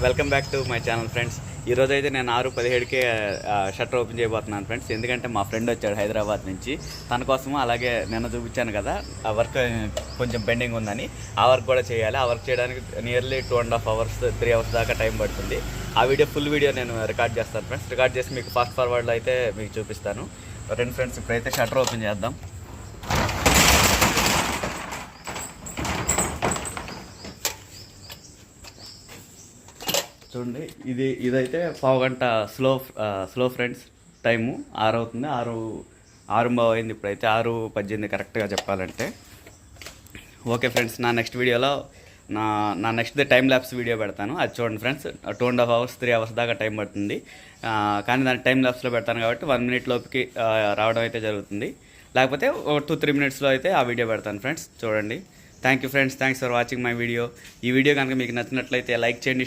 Welcome back to my channel friends. ఈరోజు అయితే నేను 6:17కే షట్టర్ ఓపెన్ చేయబోతున్నాను ఫ్రెండ్స్. ఎందుకంటే మా ఫ్రెండ్ వచ్చాడు హైదరాబాద్ నుంచి. తన కోసము అలాగే నిన్న చూపించాను కదా ఆ వర్క్ కొంచెం పెండింగ్ ఉందని, ఆ వర్క్ కూడా చేయాలి. ఆ వర్క్ చేయడానికి నియర్లీ 2.5 hours 3 hours దాకా టైం పడుతుంది. ఆ వీడియో ఫుల్ వీడియో నేను రికార్డ్ చేస్తాను ఫ్రెండ్స్. రికార్డ్ చేసి మీకు ఫాస్ట్ ఫార్వర్డ్లో అయితే మీకు చూపిస్తాను. రెండు ఫ్రెండ్స్ ఇప్పుడైతే షట్టర్ ఓపెన్ చేద్దాం. చూడండి, ఇదైతే పావుగంట స్లో ఫ్రెండ్స్. టైము 6 అవుతుంది. 6:30 అయింది. ఇప్పుడైతే 6:18 కరెక్ట్గా చెప్పాలంటే. ఓకే ఫ్రెండ్స్, నా నెక్స్ట్ వీడియోలో నా నెక్స్ట్ టైం ల్యాప్స్ వీడియో పెడతాను. అది చూడండి ఫ్రెండ్స్. 2.5 hours 3 hours దాకా టైం పడుతుంది. కానీ దాన్ని టైం ల్యాప్స్లో పెడతాను కాబట్టి 1 minute లోపుకి రావడం అయితే జరుగుతుంది. లేకపోతే 2-3 minutesలో అయితే ఆ వీడియో పెడతాను ఫ్రెండ్స్. చూడండి. Thank you friends, thanks for watching my video. ఈ వీడియో కనుక మీకు నచ్చినట్లయితే లైక్ చేయండి,